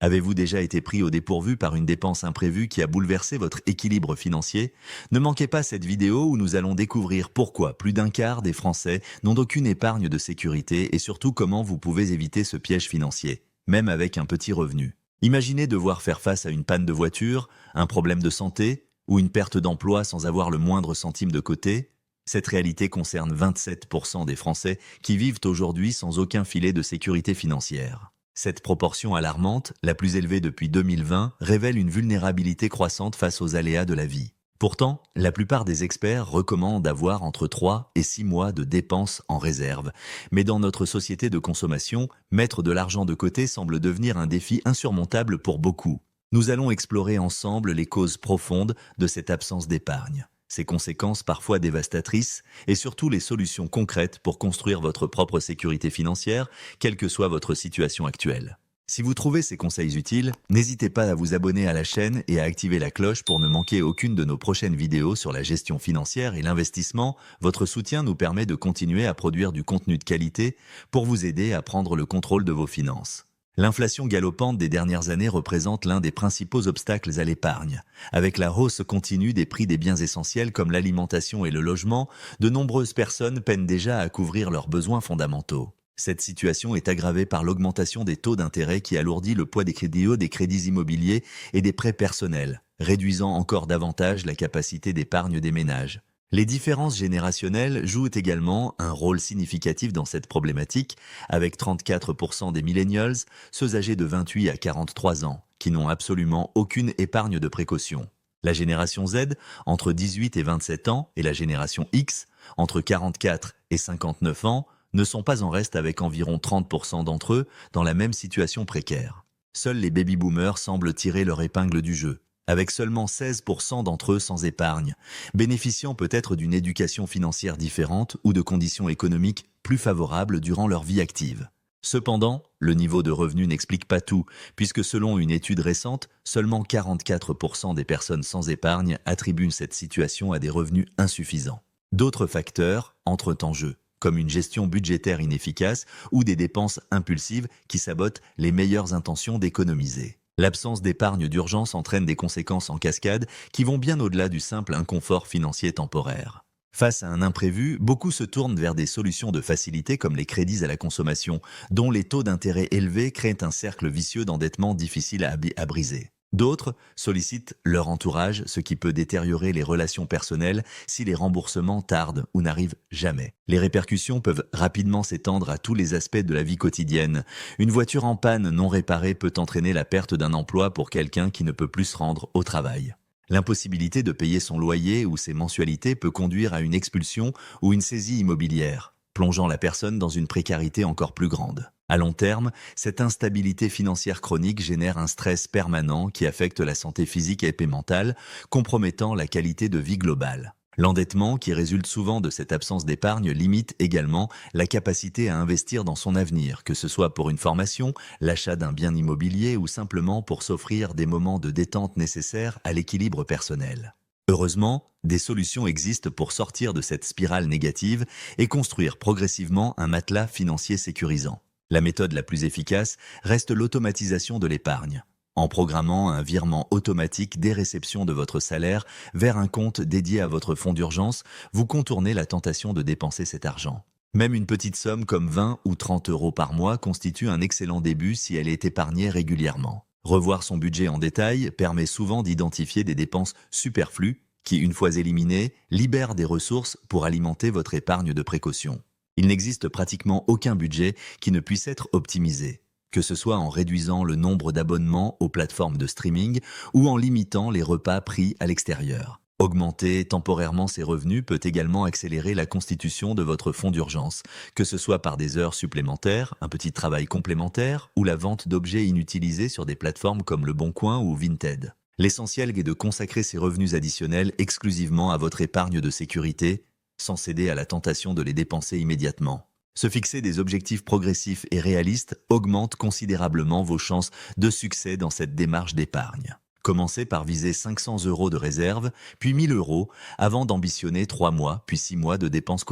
Avez-vous déjà été pris au dépourvu par une dépense imprévue qui a bouleversé votre équilibre financier? Ne manquez pas cette vidéo où nous allons découvrir pourquoi plus d'un quart des Français n'ont aucune épargne de sécurité et surtout comment vous pouvez éviter ce piège financier, même avec un petit revenu. Imaginez devoir faire face à une panne de voiture, un problème de santé ou une perte d'emploi sans avoir le moindre centime de côté. Cette réalité concerne 27% des Français qui vivent aujourd'hui sans aucun filet de sécurité financière. Cette proportion alarmante, la plus élevée depuis 2020, révèle une vulnérabilité croissante face aux aléas de la vie. Pourtant, la plupart des experts recommandent d'avoir entre 3 et 6 mois de dépenses en réserve. Mais dans notre société de consommation, mettre de l'argent de côté semble devenir un défi insurmontable pour beaucoup. Nous allons explorer ensemble les causes profondes de cette absence d'épargne, ses conséquences parfois dévastatrices et surtout les solutions concrètes pour construire votre propre sécurité financière, quelle que soit votre situation actuelle. Si vous trouvez ces conseils utiles, n'hésitez pas à vous abonner à la chaîne et à activer la cloche pour ne manquer aucune de nos prochaines vidéos sur la gestion financière et l'investissement. Votre soutien nous permet de continuer à produire du contenu de qualité pour vous aider à prendre le contrôle de vos finances. L'inflation galopante des dernières années représente l'un des principaux obstacles à l'épargne. Avec la hausse continue des prix des biens essentiels comme l'alimentation et le logement, de nombreuses personnes peinent déjà à couvrir leurs besoins fondamentaux. Cette situation est aggravée par l'augmentation des taux d'intérêt qui alourdit le poids des crédits immobiliers et des prêts personnels, réduisant encore davantage la capacité d'épargne des ménages. Les différences générationnelles jouent également un rôle significatif dans cette problématique, avec 34% des millennials, ceux âgés de 28 à 43 ans, qui n'ont absolument aucune épargne de précaution. La génération Z, entre 18 et 27 ans, et la génération X, entre 44 et 59 ans, ne sont pas en reste avec environ 30% d'entre eux dans la même situation précaire. Seuls les baby-boomers semblent tirer leur épingle du jeu, avec seulement 16% d'entre eux sans épargne, bénéficiant peut-être d'une éducation financière différente ou de conditions économiques plus favorables durant leur vie active. Cependant, le niveau de revenu n'explique pas tout, puisque selon une étude récente, seulement 44% des personnes sans épargne attribuent cette situation à des revenus insuffisants. D'autres facteurs entrent en jeu, comme une gestion budgétaire inefficace ou des dépenses impulsives qui sabotent les meilleures intentions d'économiser. L'absence d'épargne d'urgence entraîne des conséquences en cascade qui vont bien au-delà du simple inconfort financier temporaire. Face à un imprévu, beaucoup se tournent vers des solutions de facilité comme les crédits à la consommation, dont les taux d'intérêt élevés créent un cercle vicieux d'endettement difficile à briser. D'autres sollicitent leur entourage, ce qui peut détériorer les relations personnelles si les remboursements tardent ou n'arrivent jamais. Les répercussions peuvent rapidement s'étendre à tous les aspects de la vie quotidienne. Une voiture en panne non réparée peut entraîner la perte d'un emploi pour quelqu'un qui ne peut plus se rendre au travail. L'impossibilité de payer son loyer ou ses mensualités peut conduire à une expulsion ou une saisie immobilière, plongeant la personne dans une précarité encore plus grande. À long terme, cette instabilité financière chronique génère un stress permanent qui affecte la santé physique et mentale, compromettant la qualité de vie globale. L'endettement, qui résulte souvent de cette absence d'épargne, limite également la capacité à investir dans son avenir, que ce soit pour une formation, l'achat d'un bien immobilier ou simplement pour s'offrir des moments de détente nécessaires à l'équilibre personnel. Heureusement, des solutions existent pour sortir de cette spirale négative et construire progressivement un matelas financier sécurisant. La méthode la plus efficace reste l'automatisation de l'épargne. En programmant un virement automatique des réceptions de votre salaire vers un compte dédié à votre fonds d'urgence, vous contournez la tentation de dépenser cet argent. Même une petite somme comme 20 ou 30 euros par mois constitue un excellent début si elle est épargnée régulièrement. Revoir son budget en détail permet souvent d'identifier des dépenses superflues qui, une fois éliminées, libèrent des ressources pour alimenter votre épargne de précaution. Il n'existe pratiquement aucun budget qui ne puisse être optimisé, que ce soit en réduisant le nombre d'abonnements aux plateformes de streaming ou en limitant les repas pris à l'extérieur. Augmenter temporairement ses revenus peut également accélérer la constitution de votre fonds d'urgence, que ce soit par des heures supplémentaires, un petit travail complémentaire ou la vente d'objets inutilisés sur des plateformes comme Le Bon Coin ou Vinted. L'essentiel est de consacrer ces revenus additionnels exclusivement à votre épargne de sécurité, sans céder à la tentation de les dépenser immédiatement. Se fixer des objectifs progressifs et réalistes augmente considérablement vos chances de succès dans cette démarche d'épargne. Commencez par viser 500 € de réserve, puis 1 000 € avant d'ambitionner 3 mois, puis 6 mois de dépenses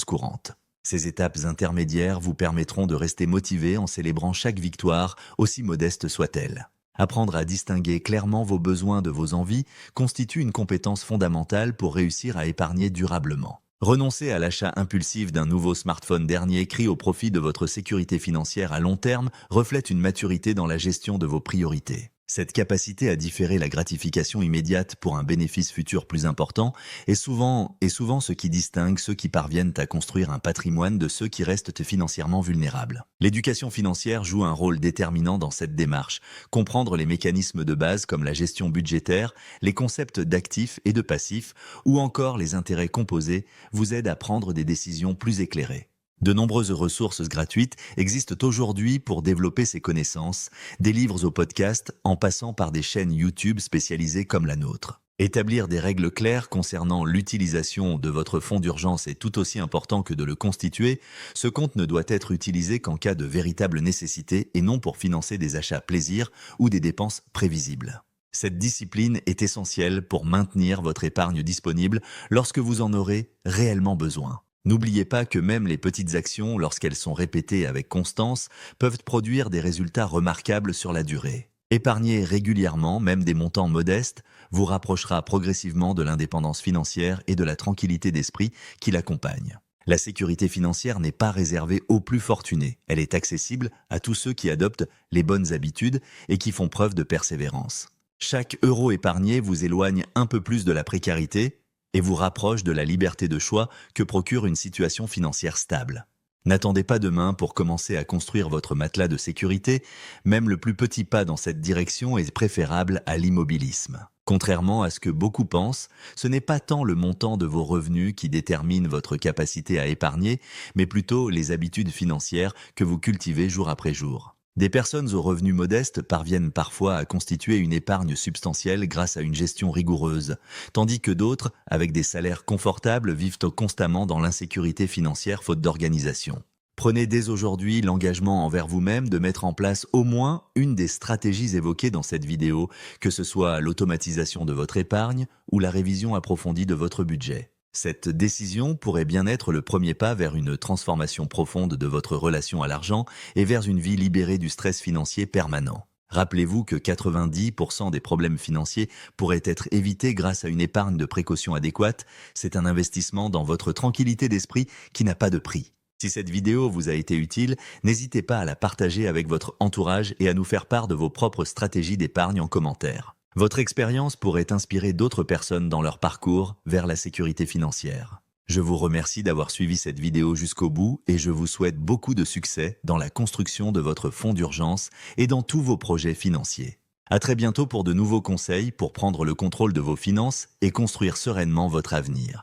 courantes. Ces étapes intermédiaires vous permettront de rester motivé en célébrant chaque victoire, aussi modeste soit-elle. Apprendre à distinguer clairement vos besoins de vos envies constitue une compétence fondamentale pour réussir à épargner durablement. Renoncer à l'achat impulsif d'un nouveau smartphone dernier cri au profit de votre sécurité financière à long terme reflète une maturité dans la gestion de vos priorités. Cette capacité à différer la gratification immédiate pour un bénéfice futur plus important est souvent ce qui distingue ceux qui parviennent à construire un patrimoine de ceux qui restent financièrement vulnérables. L'éducation financière joue un rôle déterminant dans cette démarche. Comprendre les mécanismes de base comme la gestion budgétaire, les concepts d'actifs et de passifs ou encore les intérêts composés vous aide à prendre des décisions plus éclairées. De nombreuses ressources gratuites existent aujourd'hui pour développer ces connaissances, des livres au podcast en passant par des chaînes YouTube spécialisées comme la nôtre. Établir des règles claires concernant l'utilisation de votre fonds d'urgence est tout aussi important que de le constituer. Ce compte ne doit être utilisé qu'en cas de véritable nécessité et non pour financer des achats plaisir ou des dépenses prévisibles. Cette discipline est essentielle pour maintenir votre épargne disponible lorsque vous en aurez réellement besoin. N'oubliez pas que même les petites actions, lorsqu'elles sont répétées avec constance, peuvent produire des résultats remarquables sur la durée. Épargner régulièrement, même des montants modestes, vous rapprochera progressivement de l'indépendance financière et de la tranquillité d'esprit qui l'accompagne. La sécurité financière n'est pas réservée aux plus fortunés. Elle est accessible à tous ceux qui adoptent les bonnes habitudes et qui font preuve de persévérance. Chaque euro épargné vous éloigne un peu plus de la précarité et vous rapproche de la liberté de choix que procure une situation financière stable. N'attendez pas demain pour commencer à construire votre matelas de sécurité, même le plus petit pas dans cette direction est préférable à l'immobilisme. Contrairement à ce que beaucoup pensent, ce n'est pas tant le montant de vos revenus qui détermine votre capacité à épargner, mais plutôt les habitudes financières que vous cultivez jour après jour. Des personnes aux revenus modestes parviennent parfois à constituer une épargne substantielle grâce à une gestion rigoureuse, tandis que d'autres, avec des salaires confortables, vivent constamment dans l'insécurité financière faute d'organisation. Prenez dès aujourd'hui l'engagement envers vous-même de mettre en place au moins une des stratégies évoquées dans cette vidéo, que ce soit l'automatisation de votre épargne ou la révision approfondie de votre budget. Cette décision pourrait bien être le premier pas vers une transformation profonde de votre relation à l'argent et vers une vie libérée du stress financier permanent. Rappelez-vous que 90% des problèmes financiers pourraient être évités grâce à une épargne de précaution adéquate. C'est un investissement dans votre tranquillité d'esprit qui n'a pas de prix. Si cette vidéo vous a été utile, n'hésitez pas à la partager avec votre entourage et à nous faire part de vos propres stratégies d'épargne en commentaire. Votre expérience pourrait inspirer d'autres personnes dans leur parcours vers la sécurité financière. Je vous remercie d'avoir suivi cette vidéo jusqu'au bout et je vous souhaite beaucoup de succès dans la construction de votre fonds d'urgence et dans tous vos projets financiers. À très bientôt pour de nouveaux conseils pour prendre le contrôle de vos finances et construire sereinement votre avenir.